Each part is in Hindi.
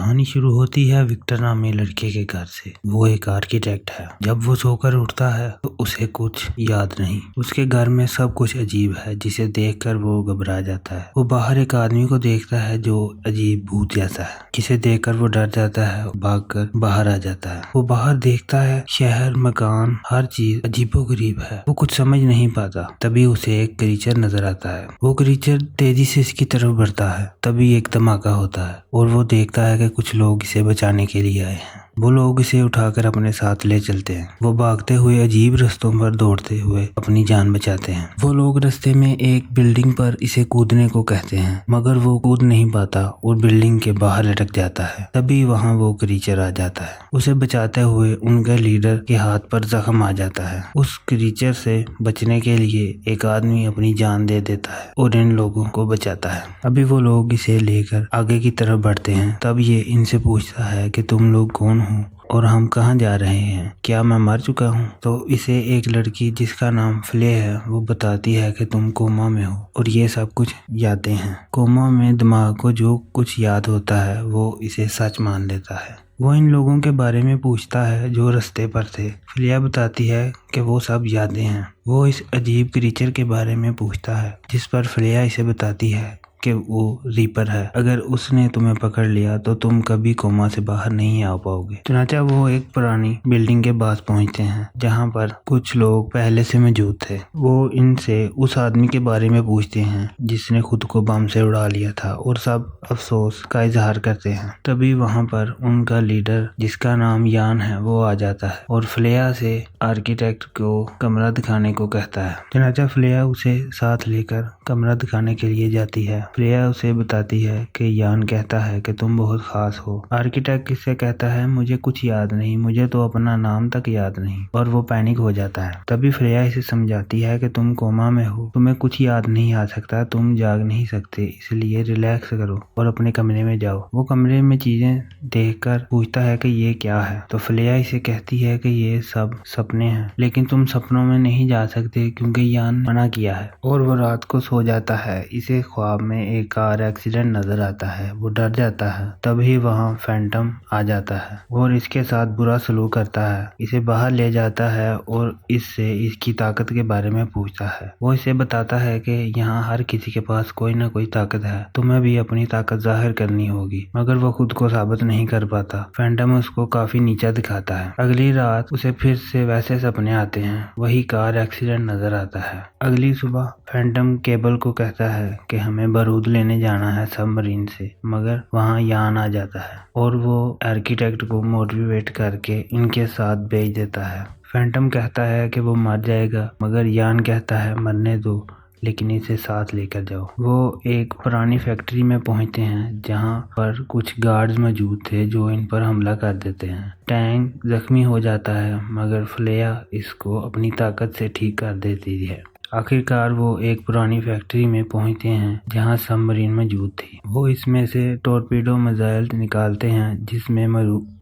कहानी शुरू होती है विक्टर नामी लड़के के घर से। वो एक आर्किटेक्ट है। जब वो सोकर उठता है तो उसे कुछ याद नहीं। उसके घर में सब कुछ अजीब है जिसे देखकर वो घबरा जाता है। वो बाहर एक आदमी को देखता है जो अजीब भूत जैसा है, जिसे देखकर वो डर जाता है और भागकर बाहर आ जाता है। वो बाहर देखता है शहर, मकान, हर चीज अजीबोगरीब है। वो कुछ समझ नहीं पाता। तभी उसे एक क्रीचर नजर आता है। वो क्रीचर तेजी से इसकी तरफ बढ़ता है। तभी एक धमाका होता है और वो देखता है कि कुछ लोग इसे बचाने के लिए आए हैं। वो लोग इसे उठाकर अपने साथ ले चलते हैं। वो भागते हुए अजीब रास्तों पर दौड़ते हुए अपनी जान बचाते हैं। वो लोग रास्ते में एक बिल्डिंग पर इसे कूदने को कहते हैं, मगर वो कूद नहीं पाता और बिल्डिंग के बाहर लटक जाता है। तभी वहाँ वो क्रीचर आ जाता है। उसे बचाते हुए उनके लीडर के हाथ पर जख्म आ जाता है। उस क्रीचर से बचने के लिए एक आदमी अपनी जान दे देता है और इन लोगों को बचाता है। अभी वो लोग इसे लेकर आगे की तरफ बढ़ते हैं। तब ये इनसे पूछता है कि तुम लोग कौन हो और हम कहाँ जा रहे हैं, क्या मैं मर चुका हूँ? तो इसे एक लड़की जिसका नाम फ्ले है वो बताती है कि तुम कोमा में हो और ये सब कुछ यादें हैं। कोमा में दिमाग को जो कुछ याद होता है वो इसे सच मान लेता है। वो इन लोगों के बारे में पूछता है जो रास्ते पर थे। फ्लिया बताती है कि वो सब यादें हैं। वो इस अजीब क्रीचर के बारे में पूछता है जिस पर फ्लिया इसे बताती है कि वो रीपर है। अगर उसने तुम्हें पकड़ लिया तो तुम कभी कोमा से बाहर नहीं आ पाओगे। चुनाचा वो एक पुरानी बिल्डिंग के पास पहुंचते हैं जहां पर कुछ लोग पहले से मौजूद थे। वो इनसे उस आदमी के बारे में पूछते हैं जिसने खुद को बम से उड़ा लिया था और सब अफसोस का इजहार करते हैं। तभी वहां पर उनका लीडर जिसका नाम यान है वो आ जाता है और फ्लेया से आर्किटेक्ट को कमरा दिखाने को कहता है। चुनाचा फ्लेया उसे साथ लेकर कमरा दिखाने के लिए जाती है। फ्लेया उसे बताती है कि यान कहता है कि तुम बहुत खास हो। आर्किटेक्ट इससे कहता है मुझे कुछ याद नहीं, मुझे तो अपना नाम तक याद नहीं, और वो पैनिक हो जाता है। तभी फ्लेया इसे समझाती है कि तुम कोमा में हो, तुम्हें कुछ याद नहीं आ सकता, तुम जाग नहीं सकते, इसलिए रिलैक्स करो और अपने कमरे में जाओ। वो कमरे में चीजें देखकर पूछता है कि ये क्या है। तो फ्लेया इसे कहती है कि ये सब सपने हैं, लेकिन तुम सपनों में नहीं जा सकते क्योंकि यान मना किया है। और वो रात को सो जाता है। इसे ख्वाब में एक कार एक्सीडेंट नजर आता है। वो डर जाता है। तभी वहाँ फैंटम आ जाता है और इसके साथ बुरा सलूक करता है। इसे बाहर ले जाता है और इससे इसकी ताकत के बारे में पूछता है। वो इसे बताता है कि यहाँ हर किसी के पास कोई ना कोई ताकत है, तुम्हें भी अपनी ताकत जाहिर करनी होगी, मगर वो खुद को साबित नहीं कर पाता। फैंटम उसको काफी नीचा दिखाता है। अगली रात उसे फिर से वैसे सपने आते हैं। वही कार एक्सीडेंट नजर आता है। अगली सुबह फैंटम केबल को कहता है कि हमें बारूद लेने जाना है सबमरीन से, मगर वहाँ यान आ जाता है और वो आर्किटेक्ट को मोटिवेट करके इनके साथ भेज देता है। फैंटम कहता है कि वो मर जाएगा, मगर यान कहता है मरने दो, लेकिन इसे साथ लेकर जाओ। वो एक पुरानी फैक्ट्री में पहुंचते हैं जहां पर कुछ गार्ड्स मौजूद थे जो इन पर हमला कर देते हैं। टैंक जख्मी हो जाता है, मगर फ्लेया इसको अपनी ताकत से ठीक कर देती है। आखिरकार वो एक पुरानी फैक्ट्री में पहुंचते हैं जहां सबमरीन मौजूद थी। वो इसमें से टॉर्पीडो मिसाइल निकालते हैं जिसमें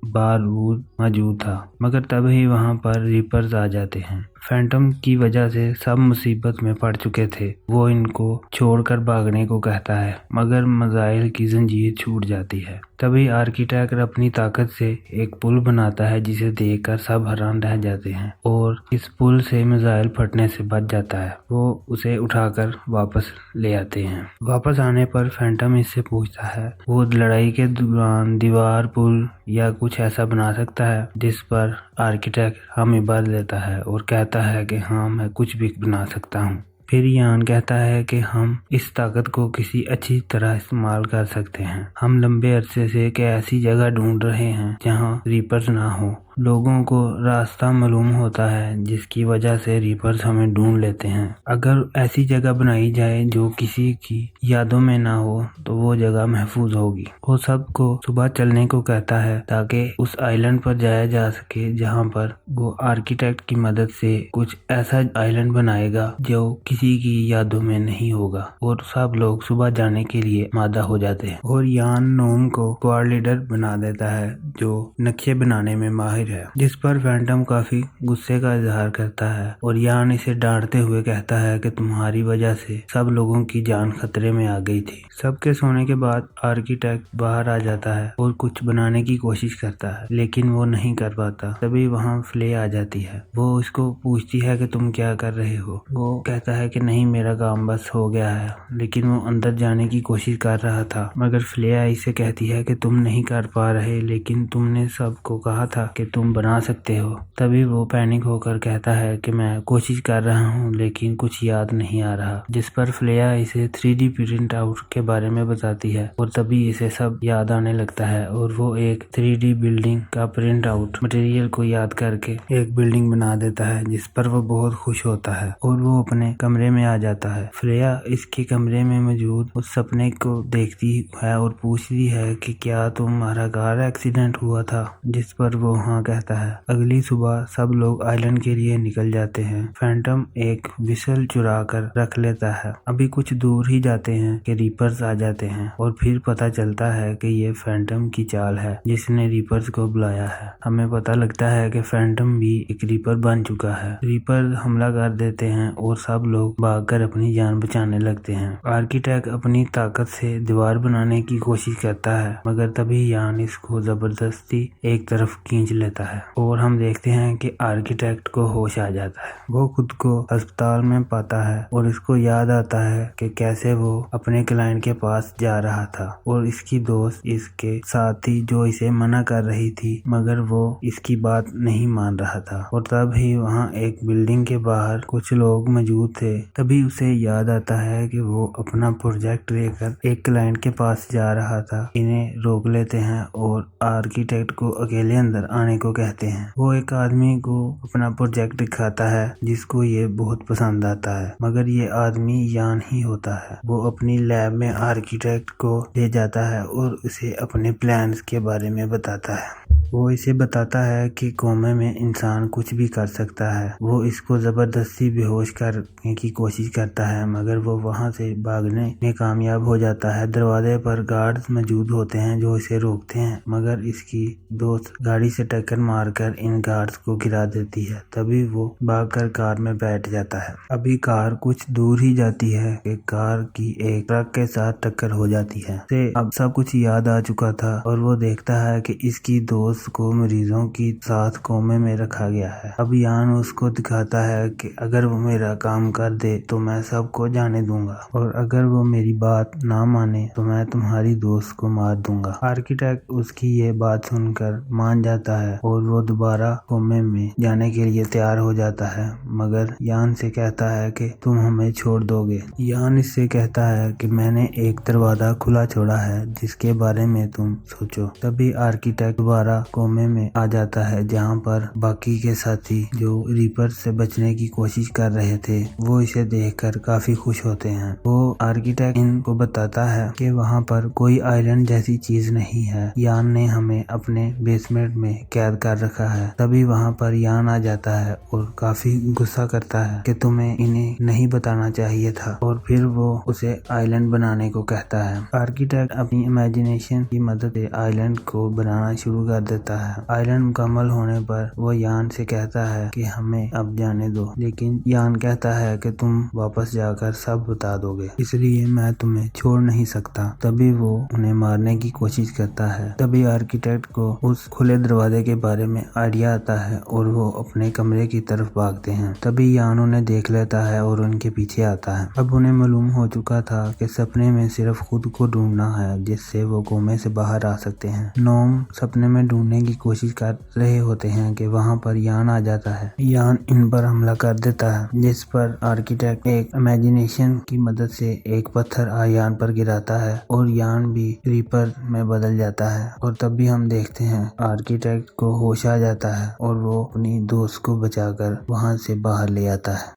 बारूद मौजूद था, मगर तभी वहां पर रीपर्स आ जाते हैं। फैंटम की वजह से सब मुसीबत में पड़ चुके थे। वो इनको छोड़कर भागने को कहता है, मगर मिसाइल की जंजीर छूट जाती है। तभी आर्किटेक्ट अपनी ताकत से एक पुल बनाता है जिसे देखकर सब हैरान रह जाते हैं और इस पुल से मिसाइल फटने से बच जाता है। वो उसे उठाकर वापस ले आते हैं। वापस आने पर फैंटम इससे पूछता है वो लड़ाई के दौरान दीवार, पुल या कुछ ऐसा बना सकता है, जिस पर आर्किटेक्ट हामी भर देता है और कहता है कि हाँ, मैं कुछ भी बना सकता हूँ। फिर यान कहता है कि हम इस ताकत को किसी अच्छी तरह इस्तेमाल कर सकते हैं। हम लंबे अरसे से एक ऐसी जगह ढूंढ रहे हैं जहाँ रीपर्स ना हो। लोगों को रास्ता मालूम होता है जिसकी वजह से रीपर्स हमें ढूंढ लेते हैं। अगर ऐसी जगह बनाई जाए जो किसी की यादों में ना हो तो वो जगह महफूज होगी। वो सबको सुबह चलने को कहता है ताकि उस आइलैंड पर जाया जा सके जहाँ पर वो आर्किटेक्ट की मदद से कुछ ऐसा आइलैंड बनाएगा जो किसी की यादों में नहीं होगा। और सब लोग सुबह जाने के लिए मादा हो जाते हैं और यान नोम को स्क्वाड लीडर बना देता है जो नक्शे बनाने में माहिर है, जिस पर फैंटम काफी गुस्से का इजहार करता है और यान इसे डांटते हुए कहता है कि तुम्हारी वजह से सब लोगों की जान खतरे में आ गई थी। सबके सोने के बाद आर्किटेक्ट बाहर आ जाता है और कुछ बनाने की कोशिश करता है, लेकिन वो नहीं कर पाता। तभी वहाँ फ्ले आ जाती है। वो उसको पूछती है कि तुम क्या कर रहे हो। वो कहता है कि नहीं, मेरा काम बस हो गया है, लेकिन वो अंदर जाने की कोशिश कर रहा था। मगर फ्लेया इसे कहती है कि तुम नहीं कर पा रहे, लेकिन तुमने सबको कहा था कि तुम बना सकते हो। तभी वो पैनिक होकर कहता है कि मैं कोशिश कर रहा हूँ, लेकिन कुछ याद नहीं आ रहा। जिस पर फ्लेया इसे 3D प्रिंट आउट के बारे में बताती है और तभी इसे सब याद आने लगता है और वो एक 3D बिल्डिंग का प्रिंट आउट मटेरियल को याद करके एक बिल्डिंग बना देता है, जिस पर वो बहुत खुश होता है और वो अपने कमरे में आ जाता है। फ्लेया इसके कमरे में मौजूद उस सपने को देखती है और पूछती है कि क्या तुम्हारा कार एक्सीडेंट हुआ था, जिस पर वो हाँ कहता है। अगली सुबह सब लोग आइलैंड के लिए निकल जाते हैं। फैंटम एक विसल चुरा कर रख लेता है। अभी कुछ दूर ही जाते हैं कि रीपर्स आ जाते हैं और फिर पता चलता है कि ये फैंटम की चाल है जिसने रीपर्स को बुलाया है। हमें पता लगता है कि फैंटम भी एक रीपर बन चुका है। रीपर हमला कर देते हैं और सब लोग भागकर अपनी जान बचाने लगते हैं। आर्किटेक्ट अपनी ताकत से दीवार बनाने की कोशिश करता है, मगर तभी यान इसको जबरदस्ती एक तरफ खींच लेता है और हम देखते हैं कि आर्किटेक्ट को होश आ जाता है। वो खुद को अस्पताल में पाता है और इसको याद आता है कि कैसे वो अपने क्लाइंट के पास जा रहा था और इसकी दोस्त इसके साथ थी जो इसे मना कर रही थी, मगर वो इसकी बात नहीं मान रहा था। और तभी वहाँ एक बिल्डिंग के बाहर कुछ लोग मौजूद थे। तभी उसे याद आता है कि वो अपना प्रोजेक्ट लेकर एक क्लाइंट के पास जा रहा था। इन्हें रोक लेते हैं और आर्किटेक्ट को अकेले अंदर आने को कहते हैं। वो एक आदमी को अपना प्रोजेक्ट दिखाता है जिसको ये बहुत पसंद आता है, मगर ये आदमी यान ही होता है। वो अपनी लैब में आर्किटेक्ट को ले जाता है और उसे अपने प्लान्स के बारे में बताता है। वो इसे बताता है कि कोमे में इंसान कुछ भी कर सकता है। वो इसको जबरदस्ती बेहोश करने की कोशिश करता है, मगर वो वहाँ से भागने में कामयाब हो जाता है। दरवाजे पर गार्ड्स मौजूद होते हैं जो इसे रोकते हैं, मगर इसकी दोस्त गाड़ी से टक्कर मारकर इन गार्ड्स को गिरा देती है। तभी वो भागकर कार में बैठ जाता है। अभी कार कुछ दूर ही जाती है कि कार की एक ट्रक के साथ टक्कर हो जाती है। उसे अब सब कुछ याद आ चुका था और वो देखता है कि इसकी दोस्त को मरीजों की साथ कोमे में रखा गया है। अब यान उसको दिखाता है कि अगर वो मेरा काम कर दे तो मैं सबको जाने दूंगा, और अगर वो मेरी बात ना माने तो मैं तुम्हारी दोस्त को मार दूंगा। आर्किटेक्ट उसकी ये बात सुनकर मान जाता है और वो दोबारा कोमे में जाने के लिए तैयार हो जाता है, मगर यान से कहता है कि तुम हमें छोड़ दोगे। यान इससे कहता है कि मैंने एक दरवाजा खुला छोड़ा है जिसके बारे में तुम सोचो। तभी आर्किटेक्ट दोबारा कोमे में आ जाता है, जहाँ पर बाकी के साथी जो रीपर से बचने की कोशिश कर रहे थे वो इसे देखकर काफी खुश होते हैं। वो आर्किटेक्ट इनको बताता है कि वहाँ पर कोई आइलैंड जैसी चीज नहीं है, यान ने हमें अपने बेसमेंट में कैद कर रखा है। तभी वहाँ पर यान आ जाता है और काफी गुस्सा करता है कि तुम्हें इन्हें नहीं बताना चाहिए था, और फिर वो उसे आइलैंड बनाने को कहता है। आर्किटेक्ट अपनी इमेजिनेशन की मदद से आइलैंड को बनाना शुरू कर देता है। आइलैंड मुकम्मल होने पर वो यान से कहता है कि हमें अब जाने दो, लेकिन यान कहता है कि तुम वापस जाकर सब बता दोगे, इसलिए मैं तुम्हें छोड़ नहीं सकता। तभी वो उन्हें मारने की कोशिश करता है। तभी आर्किटेक्ट को उस खुले दरवाजे के बारे में आइडिया आता है और वो अपने कमरे की तरफ भागते हैं। तभी यान उन्हें देख लेता है और उनके पीछे आता है। अब उन्हें मालूम हो चुका था कि सपने में सिर्फ खुद को ढूंढना है जिससे वो कोमे से बाहर आ सकते हैं। नोम सपने में ढूंढने की कोशिश कर रहे होते हैं कि वहाँ पर यान आ जाता है। यान इन पर हमला कर देता है, जिस पर आर्किटेक्ट एक इमेजिनेशन की मदद से एक पत्थर यान पर गिराता है और यान भी रीपर में बदल जाता है। और तब भी हम देखते हैं आर्किटेक्ट को होश आ जाता है और वो अपनी दोस्त को बचाकर वहाँ से बाहर ले आता है।